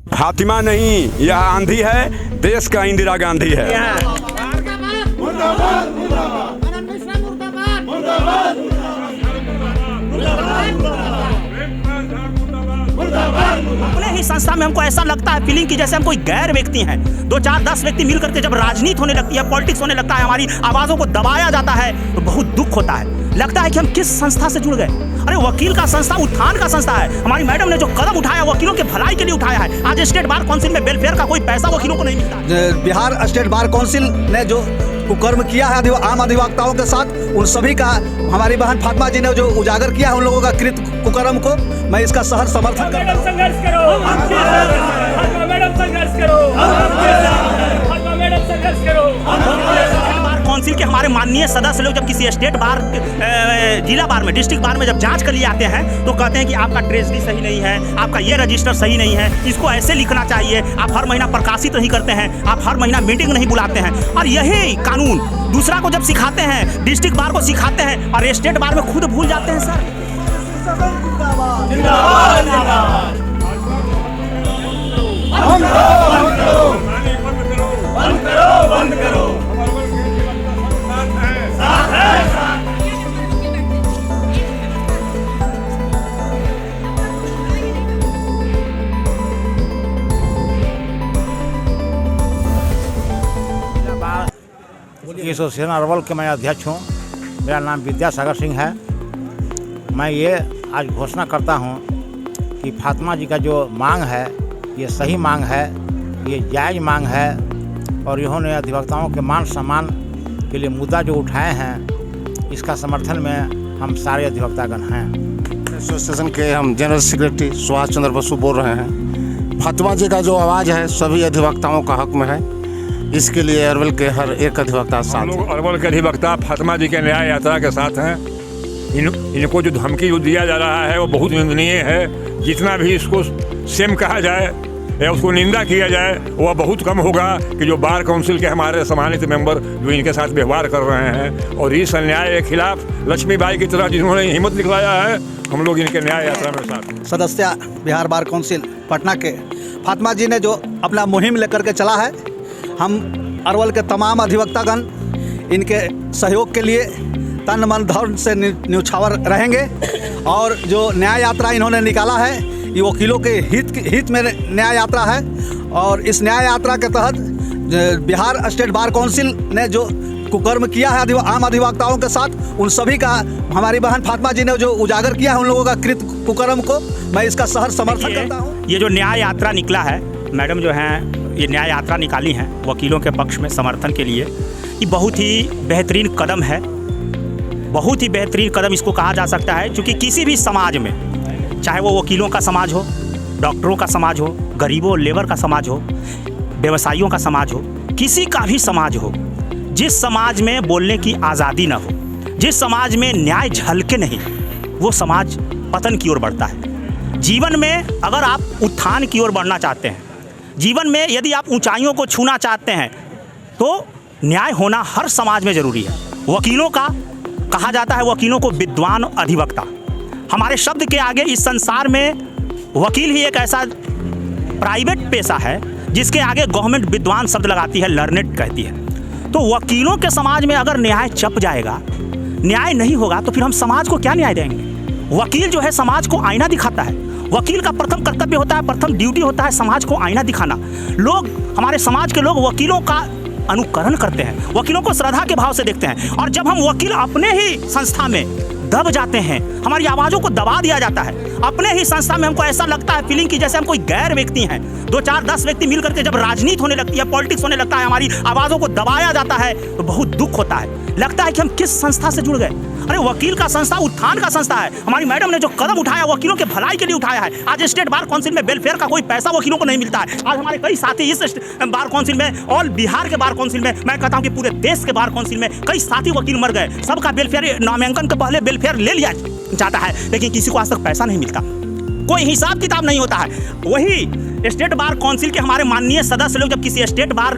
फातिमा नहीं, यह आंधी है, देश का इंदिरा गांधी है। अपने ही संस्था में हमको ऐसा लगता है फीलिंग की जैसे हम कोई गैर व्यक्ति हैं। 2 4 10 व्यक्ति मिल करके जब राजनीति होने लगती है, पॉलिटिक्स होने लगता है, हमारी आवाज़ों को दबाया जाता है तो बहुत दुख होता है। लगता है कि हम किस संस्था से जुड़ गए। अरे वकील का संस्था उत्थान का संस्था है। हमारी मैडम ने जो कदम उठाया वकीलों के भलाई के लिए उठाया है। आज स्टेट बार काउंसिल में वेलफेयर का कोई पैसा वकीलों को नहीं मिलता। बिहार स्टेट बार काउंसिल ने जो कुकर्म किया है आम अधिवक्ताओं के साथ, उन सभी का हमारी बहन फातिमा जी ने जो उजागर किया है उन लोगों का कृत कुकर्म को मैं इसका सहर्ष समर्थन करता हूं। संघर्ष करो, मैडम संघर्ष करो, मैडम संघर्ष करो। बार काउंसिल के हमारे माननीय सदस्य लोग जब किसी स्टेट बार जिला बार में, डिस्ट्रिक्ट बार में जब जांच के लिए आते हैं तो कहते हैं कि आपका ट्रेजरी सही नहीं है, आपका ये रजिस्टर सही नहीं है, इसको ऐसे लिखना चाहिए, आप हर महीना प्रकाशित नहीं करते हैं, आप हर महीना मीटिंग नहीं बुलाते हैं। और यही कानून दूसरा को जब सिखाते हैं, डिस्ट्रिक्ट बार को सिखाते हैं और स्टेट बार में खुद भूल जाते हैं। सर बंद करो। एसोसिएशन अरवल के मैं अध्यक्ष हूँ। मेरा नाम विद्यासागर सिंह है। मैं ये आज घोषणा करता हूँ कि फातिमा जी का जो मांग है ये सही मांग है, ये जायज़ मांग है और इन्होंने अधिवक्ताओं के मान सम्मान के लिए मुद्दा जो उठाए हैं इसका समर्थन में हम सारे अधिवक्तागण हैं। एसोसिएशन के हम जनरल सेक्रेटरी सुभाष चंद्र बसु बोल रहे हैं। फातिमा जी का जो आवाज़ है सभी अधिवक्ताओं का हक में है, इसके लिए अरवल के हर एक अधिवक्ता साथ हैं। अरवल के अधिवक्ता फातिमा जी के न्याय यात्रा के साथ हैं। इनको जो धमकी जो दिया जा रहा है वो बहुत निंदनीय है। जितना भी इसको सेम कहा जाए या उसको निंदा किया जाए वह बहुत कम होगा कि जो बार काउंसिल के हमारे सम्मानित मेंबर जो इनके साथ व्यवहार कर रहे हैं और इस अन्याय के खिलाफ लक्ष्मीबाई की तरह जिन्होंने हिम्मत दिखलाया है, हम लोग इनके न्याय यात्रा में साथ। सदस्य बिहार बार काउंसिल पटना के फातिमा जी ने जो अपना मुहिम लेकर के चला है, हम अरवल के तमाम अधिवक्तागण इनके सहयोग के लिए तन मन धन से न्यौछावर रहेंगे और जो न्याय यात्रा इन्होंने निकाला है ये वकीलों के हित में न्याय यात्रा है। और इस न्याय यात्रा के तहत बिहार स्टेट बार काउंसिल ने जो कुकर्म किया है आम अधिवक्ताओं के साथ, उन सभी का हमारी बहन फातिमा जी ने जो उजागर किया है उन लोगों का कृत कुकर्म को मैं इसका सहर्ष समर्थन करता हूँ। ये जो न्याय यात्रा निकला है, मैडम जो हैं ये न्याय यात्रा निकाली हैं वकीलों के पक्ष में समर्थन के लिए, ये बहुत ही बेहतरीन कदम है। बहुत ही बेहतरीन कदम इसको कहा जा सकता है, क्योंकि किसी भी समाज में, चाहे वो वकीलों का समाज हो, डॉक्टरों का समाज हो, गरीबों लेबर का समाज हो, व्यवसायियों का समाज हो, किसी का भी समाज हो, जिस समाज में बोलने की आज़ादी ना हो, जिस समाज में न्याय झलके नहीं, वो समाज पतन की ओर बढ़ता है। जीवन में अगर आप उत्थान की ओर बढ़ना चाहते हैं, जीवन में यदि आप ऊंचाइयों को छूना चाहते हैं, तो न्याय होना हर समाज में ज़रूरी है। वकीलों का कहा जाता है, वकीलों को विद्वान अधिवक्ता। हमारे शब्द के आगे इस संसार में वकील ही एक ऐसा प्राइवेट पेशा है जिसके आगे गवर्नमेंट विद्वान शब्द लगाती है, लर्नेड कहती है। तो वकीलों के समाज में अगर न्याय चप जाएगा, न्याय नहीं होगा, तो फिर हम समाज को क्या न्याय देंगे। वकील जो है समाज को आईना दिखाता है। वकील का प्रथम कर्तव्य होता है, प्रथम ड्यूटी होता है समाज को आईना दिखाना। लोग, हमारे समाज के लोग वकीलों का अनुकरण करते हैं, वकीलों को श्रद्धा के भाव से देखते हैं। और जब हम वकील अपने ही संस्था में दब जाते हैं, हमारी आवाज़ों को दबा दिया जाता है, अपने ही संस्था में हमको ऐसा लगता है फीलिंग की जैसे हम कोई गैर व्यक्ति हैं। 2 4 10 व्यक्ति मिल करके जब राजनीति होने लगती है, पॉलिटिक्स होने लगता है, हमारी आवाज़ों को दबाया जाता है तो बहुत दुख होता है। लगता है कि हम किस संस्था से जुड़ गए। अरे वकील का संस्था उत्थान का संस्था है। हमारी मैडम ने जो कदम उठाया वकीलों के भलाई के लिए उठाया है। आज स्टेट बार काउंसिल में वेलफेयर का कोई पैसा वकीलों को नहीं मिलता है। आज हमारे कई साथी इस बार काउंसिल में, ऑल बिहार के बार काउंसिल में, मैं कहता हूँ कि पूरे देश के बार काउंसिल में कई साथी वकील मर गए। सबका वेलफेयर, नामांकन के पहले वेलफेयर ले लिया जाता है, लेकिन किसी को आज तक पैसा नहीं मिलता, कोई हिसाब किताब नहीं होता है। वही स्टेट बार काउंसिल के हमारे माननीय सदस्य लोग जब किसी स्टेट बार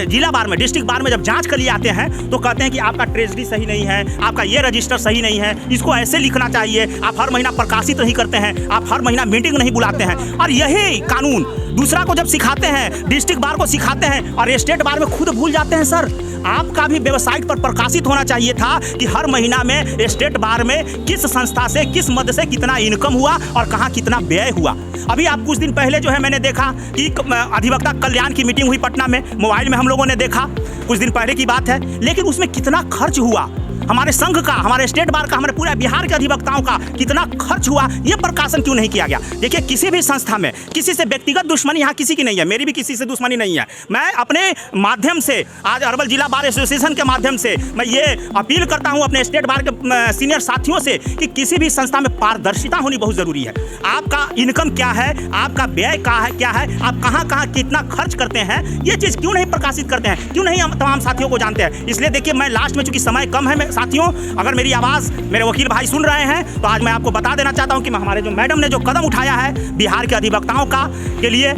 जिला बार में, डिस्ट्रिक्ट बार में जब जांच के लिए आते हैं तो कहते हैं कि आपका ट्रेजरी सही नहीं है, आपका ये रजिस्टर सही नहीं है, इसको ऐसे लिखना चाहिए, आप हर महीना प्रकाशित नहीं करते हैं, आप हर महीना मीटिंग नहीं बुलाते हैं। और यही कानून दूसरा को जब सिखाते हैं, डिस्ट्रिक्ट बार को सिखाते हैं और स्टेट बार में खुद भूल जाते हैं। सर, आपका भी वेबसाइट पर प्रकाशित होना चाहिए था कि हर महीना में स्टेट बार में किस संस्था से, किस मद से कितना इनकम हुआ और कहाँ कितना व्यय हुआ। अभी आप कुछ दिन पहले जो है मैंने देखा कि अधिवक्ता कल्याण की मीटिंग हुई पटना में, मोबाइल में हम लोगों ने देखा, कुछ दिन पहले की बात है, लेकिन उसमें कितना खर्च हुआ, हमारे संघ का, हमारे स्टेट बार का, हमारे पूरे बिहार के अधिवक्ताओं का कितना खर्च हुआ, ये प्रकाशन क्यों नहीं किया गया। देखिए, किसी भी संस्था में किसी से व्यक्तिगत दुश्मनी यहाँ किसी की नहीं है, मेरी भी किसी से दुश्मनी नहीं है। मैं अपने माध्यम से, आज अरवल जिला बार एसोसिएशन के माध्यम से मैं ये अपील करता हूँ अपने स्टेट बार के सीनियर साथियों से कि किसी भी संस्था में पारदर्शिता होनी बहुत ज़रूरी है। आपका इनकम क्या है, आपका व्यय क्या है, आप कहाँ कहाँ कितना खर्च करते हैं, ये चीज़ क्यों नहीं प्रकाशित करते हैं, क्यों नहीं हम तमाम साथियों को जानते हैं। इसलिए देखिए, मैं लास्ट में, चूंकि समय कम है साथियों, अगर मेरी आवाज़ मेरे वकील भाई सुन रहे हैं तो आज मैं आपको बता देना चाहता हूं कि हमारे जो मैडम ने जो कदम उठाया है बिहार के अधिवक्ताओं का के लिए,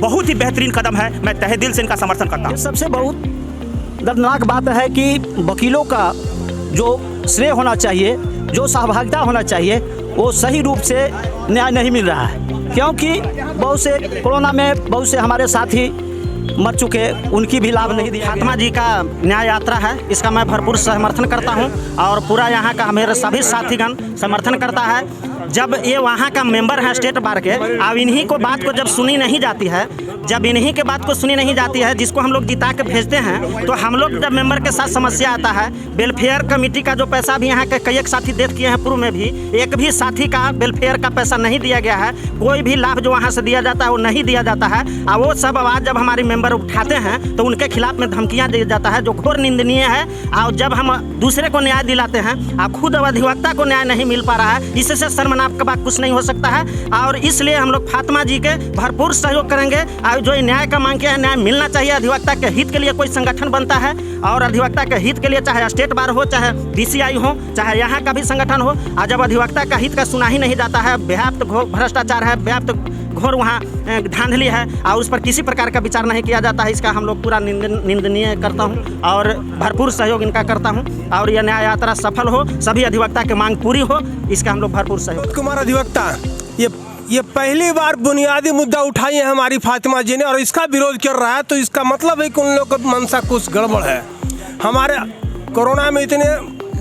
बहुत ही बेहतरीन कदम है। मैं तहे दिल से इनका समर्थन करता हूं। सबसे बहुत दर्दनाक बात है कि वकीलों का जो श्रेय होना चाहिए, जो सहभागिता होना चाहिए, वो सही रूप से न्याय नहीं मिल रहा है। क्योंकि बहुत से कोरोना में बहुत से हमारे साथी मर चुके, उनकी भी लाभ नहीं दिया। फातिमा जी का न्याय यात्रा है, इसका मैं भरपूर समर्थन करता हूं और पूरा यहाँ का मेरे सभी साथीगण समर्थन करता है। जब ये वहाँ का मेंबर है स्टेट बार के, अब इन्हीं को बात को जब सुनी नहीं जाती है, जब इन्हीं के बात को सुनी नहीं जाती है, जिसको हम लोग जिता के भेजते हैं, तो हम लोग जब मेंबर के साथ समस्या आता है, वेलफेयर कमेटी का जो पैसा भी यहाँ के कई एक साथी डेथ किए हैं पूर्व में भी, एक भी साथी का वेलफेयर का पैसा नहीं दिया गया है, कोई भी लाभ जो वहाँ से दिया जाता है वो नहीं दिया जाता है। और वो सब आवाज़ जब हमारी मेंबर उठाते हैं तो उनके खिलाफ में धमकियाँ दिया जाता है, जो घोर निंदनीय है। और जब हम दूसरे को न्याय दिलाते हैं, आप खुद अधिवक्ता को न्याय नहीं मिल पा रहा है, इससे शर्मनाक का बात कुछ नहीं हो सकता है। और इसलिए हम लोग फातिमा जी के भरपूर सहयोग करेंगे और जो न्याय का मांग किया है, न्याय मिलना चाहिए। अधिवक्ता के हित के लिए कोई संगठन बनता है और अधिवक्ता के हित के लिए, चाहे स्टेट बार हो, चाहे BCI हो, चाहे यहाँ का भी संगठन हो, और जब अधिवक्ता का हित का सुना ही नहीं जाता है, व्याप्त भ्रष्टाचार है, व्याप्त घोर वहाँ धांधली है और उस पर किसी प्रकार का विचार नहीं किया जाता है, इसका हम लोग पूरा निंदनीय करता हूँ और भरपूर सहयोग इनका करता हूँ। और यह न्याय यात्रा सफल हो, सभी अधिवक्ता की मांग पूरी हो, इसका हम लोग भरपूर सहयोग। कुमार अधिवक्ता, ये पहली बार बुनियादी मुद्दा उठाई है हमारी फातिमा जी ने और इसका विरोध कर रहा है, तो इसका मतलब है कि उन लोगों को मनसा कुछ गड़बड़ है। हमारे कोरोना में इतने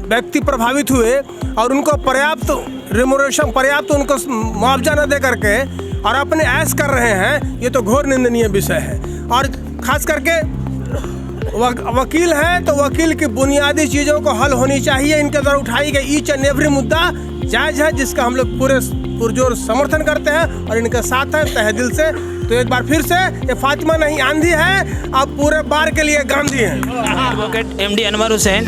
व्यक्ति प्रभावित हुए और उनको पर्याप्त रिमोरेशन, पर्याप्त उनको मुआवजा न दे करके और अपने ऐश कर रहे हैं, ये तो घोर निंदनीय विषय है। और खास करके वकील हैं तो वकील की बुनियादी चीज़ों को हल होनी चाहिए। इनके द्वारा उठाई गई ईच एंड एवरी मुद्दा जायज़ है, जिसका हम लोग पूरे पुरजोर समर्थन करते हैं और इनके साथ हैं तहे दिल से। तो एक बार फिर से, ये फातिमा नहीं आंधी है, अब पूरे बार के लिए गांधी हैं। एडवोकेट MD अनवर हुसैन,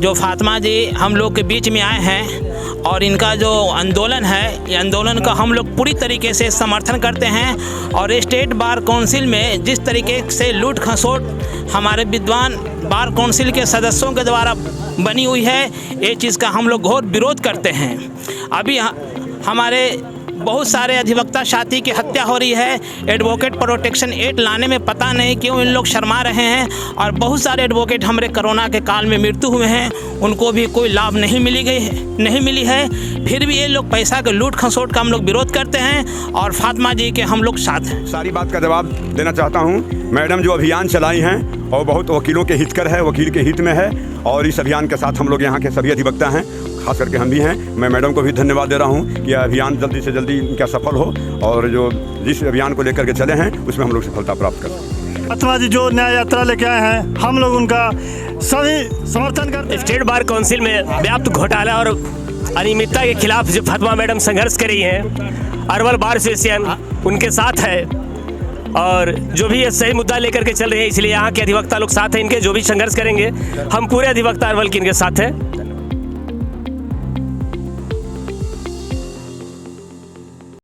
जो फातिमा जी हम लोग के बीच में आए हैं और इनका जो आंदोलन है, ये आंदोलन का हम लोग पूरी तरीके से समर्थन करते हैं। और स्टेट बार काउंसिल में जिस तरीके से लूट खसोट हमारे विद्वान बार काउंसिल के सदस्यों के द्वारा बनी हुई है, ये चीज़ का हम लोग घोर विरोध करते हैं। अभी हमारे बहुत सारे अधिवक्ता साथी की हत्या हो रही है, एडवोकेट प्रोटेक्शन एक्ट लाने में पता नहीं क्यों इन लोग शर्मा रहे हैं। और बहुत सारे एडवोकेट हमारे कोरोना के काल में मृत्यु हुए हैं, उनको भी कोई लाभ नहीं मिली है। फिर भी ये लोग पैसा के लूट खसोट का हम लोग विरोध करते हैं और फातिमा जी के हम लोग साथ हैं। सारी बात का जवाब देना चाहता हूँ। मैडम जो अभियान चलाई हैं और बहुत वकीलों के हितकर है, वकील के हित में है, और इस अभियान के साथ हम लोग यहाँ के सभी अधिवक्ता हैं, खास करके हम भी हैं। मैं मैडम को भी धन्यवाद दे रहा हूँ कि यह अभियान जल्दी से जल्दी इनका सफल हो और जो जिस अभियान को लेकर के चले हैं उसमें हम लोग सफलता प्राप्त करें। फातिमा जी जो न्याय यात्रा लेके आए हैं, हम लोग उनका सभी समर्थन करते हैं। स्टेट बार काउंसिल में व्याप्त घोटाला और अनियमितता के खिलाफ जो फातिमा मैडम संघर्ष कर रही हैं, अरवल बार एसोसिएशन उनके साथ है और जो भी ये सही मुद्दा लेकर के चल रहे हैं, इसलिए यहाँ के अधिवक्ता लोग साथ हैं इनके, जो भी संघर्ष करेंगे हम पूरे अधिवक्ता अरवल के इनके साथ हैं।